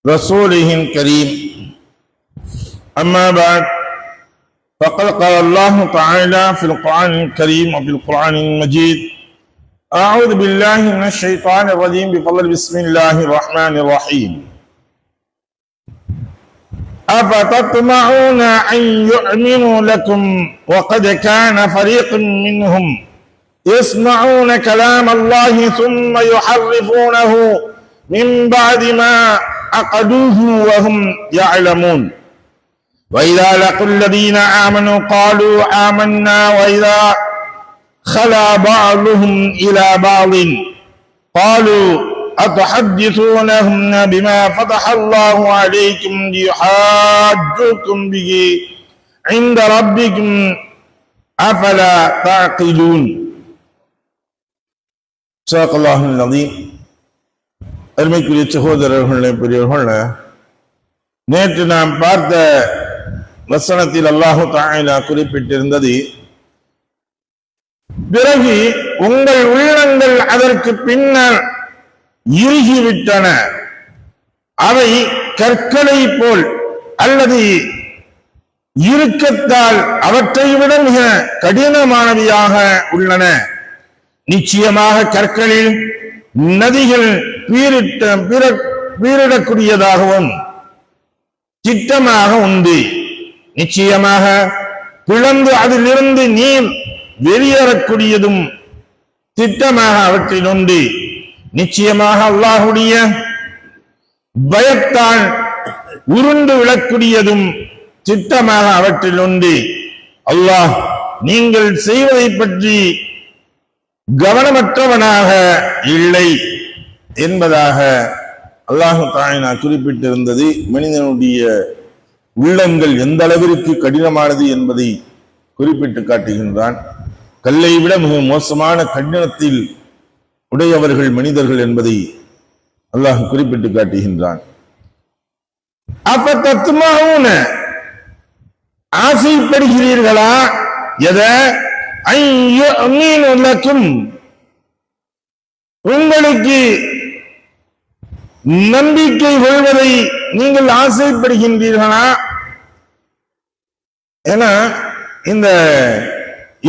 رسوله الكريم. أما بعد، فقد قال الله تعالى في القرآن الكريم وفي القرآن المجيد: أعوذ بالله من الشيطان الرجيم بفضل بسم الله الرحمن الرحيم. أفتطمعون أن يؤمنوا لكم وقد كان فريق منهم يسمعون كلام الله ثم يحرفونه من بعد ما عقلوه وهم يعلمون. وإذا لقوا الذين آمنوا قالوا آمنا وإذا خلا بعضهم إلى بعض قالوا أتحدثونهم بما فتح الله عليكم ليحاجوكم به عند ربكم أفلا تعقلون. صدق الله العظيم. அருமைக்குரிய சகோதரர்களே, பெரியவர்களே, நேற்று நாம் பார்த்த வசனத்தில் அல்லாஹு தஆலா குறிப்பிட்டிருந்தது, பிறகு உங்கள் உள்ளங்கள் அதற்கு பின்னர் இறுகிவிட்டன, அவை கற்களை போல் அல்லது இறுக்கத்தால் அவற்றை விட மிக கடினமானவையாக உள்ளன. நிச்சயமாக கற்களில் நதிகள் பீரிடக்கூடியதாகவும் திட்டமாக உண்டு. நிச்சயமாக பிளந்து அதிலிருந்து நீர் வெளியேறக்கூடியதும் திட்டமாக அவற்றில் உண்டு. நிச்சயமாக அல்லாஹுடைய பயத்தால் உருண்டு விழக்கூடியதும் திட்டமாக அவற்றில் உண்டு. அல்லாஹ் நீங்கள் செய்வதை பற்றி கவனமற்றவனாக இல்லை என்பதாக அல்லாஹு தஆலா குறிப்பிட்டிருந்தது. மனிதனுடைய உள்ளங்கள் எந்த அளவிற்கு கடினமானது என்பதை குறிப்பிட்டு காட்டுகின்றான். கல்லை விட மிக மோசமான கடினத்தில் உடையவர்கள் மனிதர்கள் என்பதை அல்லாஹ் குறிப்பிட்டு காட்டுகின்றான். அஃபதத்மஊன, ஆசைப்படுகிறீர்களா? எதை? உங்களுக்கு நம்பிக்கை கொள்வதை நீங்கள் ஆசைப்படுகின்றீர்களா? ஏன்னா இந்த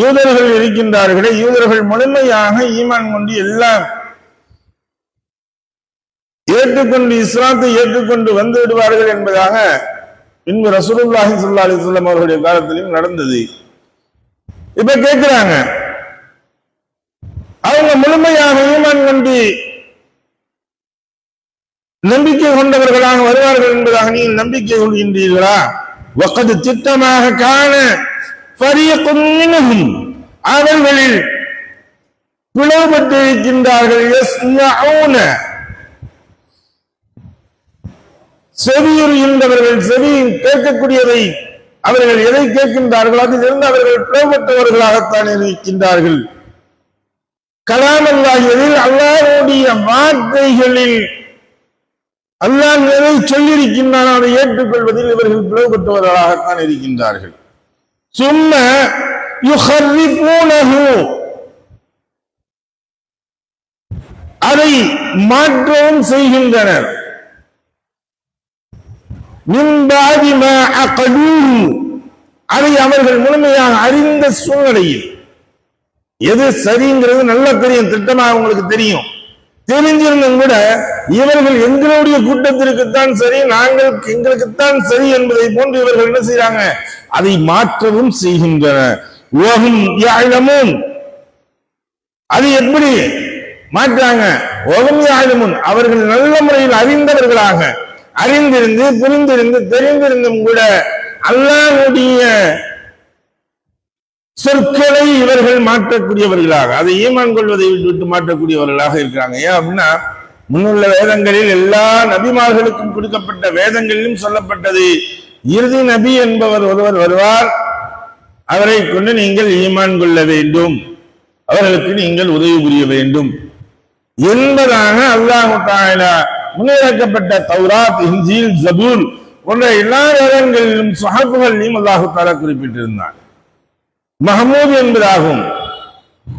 யூதர்கள் இருக்கின்றார்களே, யூதர்கள் முழுமையாக ஈமான் கொண்டு எல்லாம் ஏற்றுக்கொண்டு இஸ்லாத்தை ஏற்றுக்கொண்டு வந்து விடுவார்கள் என்பதாக பின்பு ரசூலுல்லாஹி ஸல்லல்லாஹு அலைஹி வஸல்லம் அவர்களுடைய காலத்திலும் நடந்தது. இப்ப கேட்கிறாங்க, அவங்க முழுமையாக ஈமான் கொண்டு நம்பிக்கை கொண்டவர்களாக வருவார்கள் என்பதாக நீங்கள் நம்பிக்கை கொள்கின்றீர்களா? வகது திட்டமாக காண ஃபரீகுன் மின்ஹும், அவர்களில் பிளவுபட்டு இருக்கின்றார்கள். யஸ்மஊன, செவியுறுகின்றவர்கள், செவி கேட்கக்கூடியதை அவர்கள் எதை கேட்கின்றார்கள் அதிலிருந்து அவர்கள் பிளவுபட்டவர்களாகத்தான் இருக்கின்றார்கள். கலாம் அல்லாஹில், அல்லாஹ்வுடைய வார்த்தைகளில் அல்லாஹ் எதை சொல்லியிருக்கின்றான் அதை ஏற்றுக்கொள்வதில் இவர்கள் பிளவுபட்டவர்களாகத்தான் இருக்கின்றார்கள். சும்ம யுஹர்ரிஃபூனஹு, அதை மாற்றவும் செய்கின்றனர். மின் பாதி மா அகலூஹு, அதை அவர்கள் முழுமையாக அறிந்த சூழ்நிலையில் எது சரிங்கிறது நல்ல தெரியும், திட்டமாக உங்களுக்கு தெரியும். தெரிஞ்சிருந்தும் கூட இவர்கள் எங்களுடைய கூட்டத்திற்குத்தான் சரி, நாங்கள் எங்களுக்குத்தான் சரி என்பதை போன்று இவர்கள் என்ன செய்யறாங்க? அதை மாற்றவும் செய்கின்றனர். வஹும் யஅலமூன், அது எப்படி மாற்றாங்க? வஹும் யஅலமூன், அவர்கள் நல்ல முறையில் அறிந்தவர்களாக, அறிந்திருந்து புரிந்திருந்து தெரிந்திருந்தும் கூட அல்லாஹ்வுடைய சொற்களை இவர்கள் மாற்றக்கூடியவர்களாக, அதை ஈமான் கொள்வதை விட்டு மாற்றக்கூடியவர்களாக இருக்கிறாங்க. ஏன் அப்படின்னா, முன்னுள்ள வேதங்களில் எல்லா நபிமார்களுக்கும் கொடுக்கப்பட்ட வேதங்களிலும் சொல்லப்பட்டது, இறுதி நபி என்பவர் ஒருவர் வருவார், அவரை கொண்டு நீங்கள் ஈமான் கொள்ள வேண்டும், அவர்களுக்கு நீங்கள் உதவி புரிய வேண்டும் என்பதாக அல்லாஹ் தஆலா முன்னிறக்கப்பட்ட தௌராத், இன்ஜீல், ஜபூர் போன்ற எல்லா வேதங்களிலும் ஸஹாஃபுகளிலும் அல்லாஹ் தஆலா குறிப்பிட்டிருந்தார். மஹமூத் என்பதாகும்,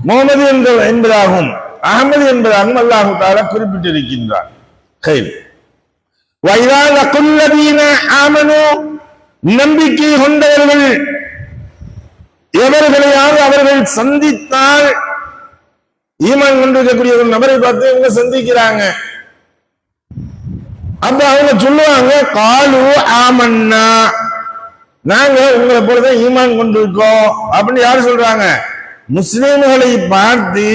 முகமது என்பதாகும், அகமது என்பதாகவும் அல்லாஹ் தஆலா குறிப்பிட்டிருக்கின்றார். வைதா லகுல்லதீன ஆமனு, நம்பிக்கை கொண்டவர்கள் எவர்களையாவது அவர்கள் சந்தித்தால், ஈமான் கொண்டிருக்கக்கூடிய ஒரு நபரை பார்த்து இவங்க சந்திக்கிறாங்க, அப்ப அவங்க சொல்லுவாங்க காலு ஆமன்னா, நாங்க உங்களை போலதான் ஈமான் கொண்டிருக்கோம் அப்படின்னு யாரு சொல்றாங்க? முஸ்லிம்களை பார்த்து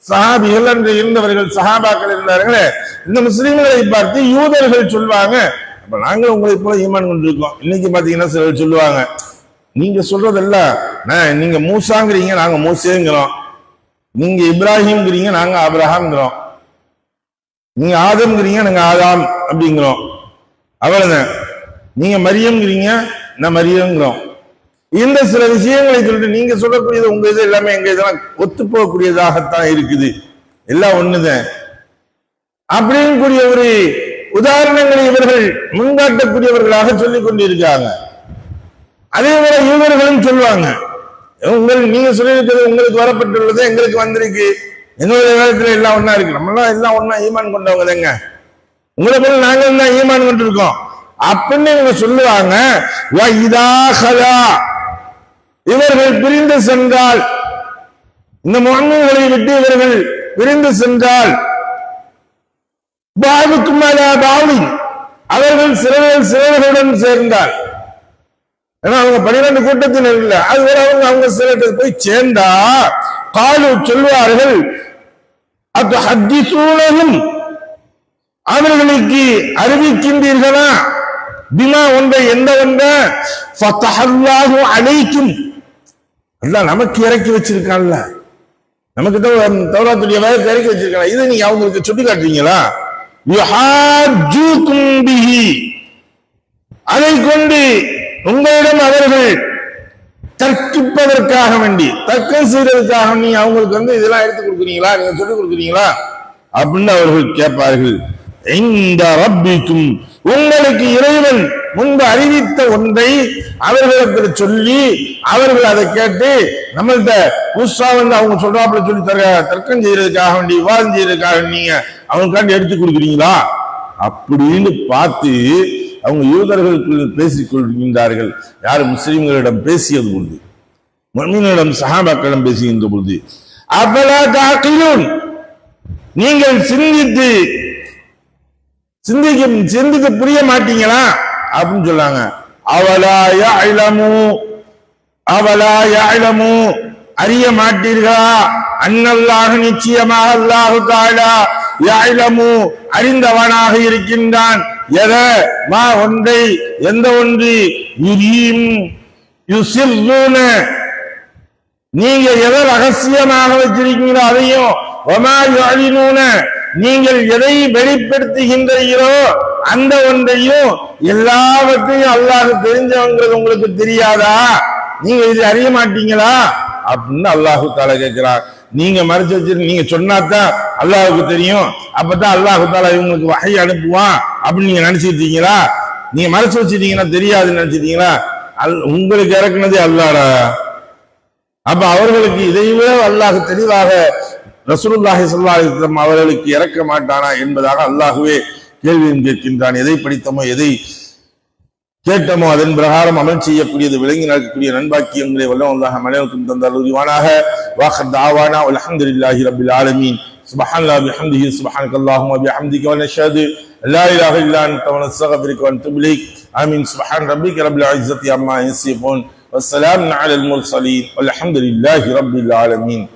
சஹாபிகள் என்று இருந்தவர்கள், சஹாபாக்கள் இருந்தார்களே, இந்த முஸ்லிம்களை பார்த்து யூதர்கள் சொல்லுவாங்க, அப்ப நாங்க உங்களை போல ஈமான் கொண்டிருக்கோம். இன்னைக்கு பாத்தீங்கன்னா சிலர் சொல்லுவாங்க, நீங்க சொல்றதெல்லாம் நீங்க மூசாங்கிறீங்க, நாங்க மூசேங்கிறோம், நீங்க இப்ராஹிம்ங்கிறீங்க, நாங்க ஆபிரஹாம்ங்கிறோம், நீங்க ஆதம்ங்கிறீங்க, நாங்க ஆதாம் அப்படிங்கிறோம், அவ்வளவுதான், நீங்க மரியம்ங்கிறீங்க, நான் மரியம்ங்கிறோம். இந்த சில விஷயங்களை சொல்லிட்டு நீங்க சொல்லக்கூடியது உங்க இது எல்லாமே எங்க இதெல்லாம் ஒத்து போகக்கூடியதாகத்தான் இருக்குது, எல்லாம் ஒண்ணுதான் அப்படின்னு கூடிய ஒரு உதாரணங்களை இவர்கள் முன்காட்டக்கூடியவர்களாக சொல்லிக் கொண்டிருக்காங்க. அதே போல யூதர்களும் சொல்லுவாங்க, நீங்க சொல்லியிருக்கிறது உங்களுக்கு வரப்பட்டுள்ளது எங்களுக்கு வந்திருக்கு, எங்களுடைய வேதத்துல எல்லாம் ஒன்னா இருக்கு, நம்மளாம் எல்லாம் ஒன்னா ஈமான் கொண்டவங்க தாங்க, உங்களை போல நாங்கள் தான் ஈமான் கொண்டிருக்கோம் அப்படின்னு இவங்க சொல்லுவாங்க. இவர்கள் பிரிந்து சென்றால், இந்த முஅ்மின்களை விட்டு இவர்கள் பிரிந்து சென்றால், பாவுக்கும் பாவின், அவர்கள் சிலர்களுடன் சேர்ந்தால், ஏன்னா அவங்க 12 கூட்டத்தினர் இல்ல, அது வேற, அவங்க சிலர்கள் போய் சேர்ந்தா காலு சொல்வார்கள், அது ஹத்திசூனஹும், அவர்களுக்கு அறிவிக்கின்றீர்களா, பிமா ஒன்றை, எந்த ஒன்றை, ஃபதஹல்லாஹு அலைக்கும், அல்லாஹ் நமக்கு இறக்கி வச்சிருக்கான்ல, நமக்கு தான் தௌராத்துடைய வேதத்தை இறக்கி வச்சிருக்காங்க, இதை நீங்க அவங்களுக்கு சுட்டி காட்டுறீங்களா? யுஹாஜ்ஜூகும் பிஹி, அதை கொண்டு உங்களிடம் அவர்கள் தர்க்கிப்பதற்காக வேண்டி, தர்க்கம் செய்வதற்காக நீ அவங்களுக்கு இதெல்லாம் எடுத்து கொடுக்குறீங்களா, நீங்க சொல்லிக் கொடுக்குறீங்களா அப்படின்னு அவர்கள் கேட்பார்கள். இந்த ரப்பிக்கும், உங்களுக்கு இறைவன் முன்பு அறிவித்த ஒன்றை அவர்களிடத்தில் சொல்லி அவர்கள் அதை கேட்டு நம்மள்கிட்ட புதுசா அவங்க சொல்றாப்புல சொல்லி தர்க்கம் செய்யறதுக்காக வேண்டி, விவாதம் செய்யறதுக்காக நீங்க அவங்களுக்காண்டி எடுத்து கொடுக்குறீங்களா அப்படின்னு பார்த்து அவங்க யூதர்களுக்குள் பேசிக் கொள்கின்றார்கள். யார்? முஸ்லிம்களிடம் பேசியது பொழுது, முஃமின்களிடம் சஹாபாக்களிடம் பேசுகின்ற பொழுது, அஃபலா தஅகிலூன், நீங்கள் சிந்திக்க புரிய மாட்டீங்களா அப்படின்னு சொல்லாங்க. அவலா யஅலமு, அறிய மாட்டீர்களா, அன்னல்லாஹ், நிச்சயமாக அல்லாஹ் தஆலா, யஅலமு, அறிந்தவனாக இருக்கின்றான், மா ஒன்றை, எந்த ஒன்று, யுசிர்ரூன, நீங்க எதை ரகசியமாக வச்சிருக்கீங்களோ அதையும், வமா யுஅலினூன, நீங்கள் எதை வெளிப்படுத்துகின்றீர்களோ அந்த ஒன்றையும், எல்லாவற்றையும் அல்லாஹ் தெரிஞ்சவங்கிறது உங்களுக்கு தெரியாதா, நீங்க இது அறிய மாட்டீங்களா அப்படின்னு அல்லாஹு தஆலா கேட்கிறார். நீங்க மறைச்சு வச்சிரு, நீங்க சொன்னாதான் அல்லாஹுக்கு தெரியும், அப்பதான் அல்லாஹு தஆலா இவங்களுக்கு வஹை அனுப்புவான் அப்படின்னு நீங்க நினைச்சிட்டீங்களா? நீங்க மறைச்சு வச்சிட்டீங்கன்னா தெரியாதுன்னு நினைச்சிட்டீங்களா? உங்களுக்கு இறக்குனதே அல்லாஹ்டா. அப்ப அவர்களுக்கு இதைவிட அல்லாஹ் தெளிவாக ரசூலுல்லாஹி ஸல்லல்லாஹு அலைஹி வஸல்லம் அவர்களுக்கு இறக்க மாட்டானா என்பதாக அல்லாஹ்வே கேள்வியும் கேட்கின்றான். எதை படித்தமோ, எதை கேட்டமோ அதன் பிரகாரம் அமல் செய்யக்கூடியது, விளங்கி நடக்கக்கூடிய நண்பாக்கியங்களை வல்லவன் அல்லாஹ் அனைவருக்கும் தந்தால் உரிவானாக. வாஹர் தாவானா அல்ஹம்துலில்லாஹி ரப்பில் ஆலமீன். சுப்ஹானல்லாஹி பிஹம்திஹி, சுப்ஹானக்கல்லாஹும்ம பிஹம்திக, வ நஷ்ஹது லா இலாஹா இல்லா அன்த, வ நஸ்தக்ஃபிருக, வ நதுபு இலைக். ஆமீன். சுப்ஹான ரப்பிக ரப்பில் இஸ்ஸத்தி அம்மா யசிஃபூன், வஸ்ஸலாமுன் அலல் முர்ஸலீன், வல்ஹம்துலில்லாஹி ரப்பில் ஆலமீன்.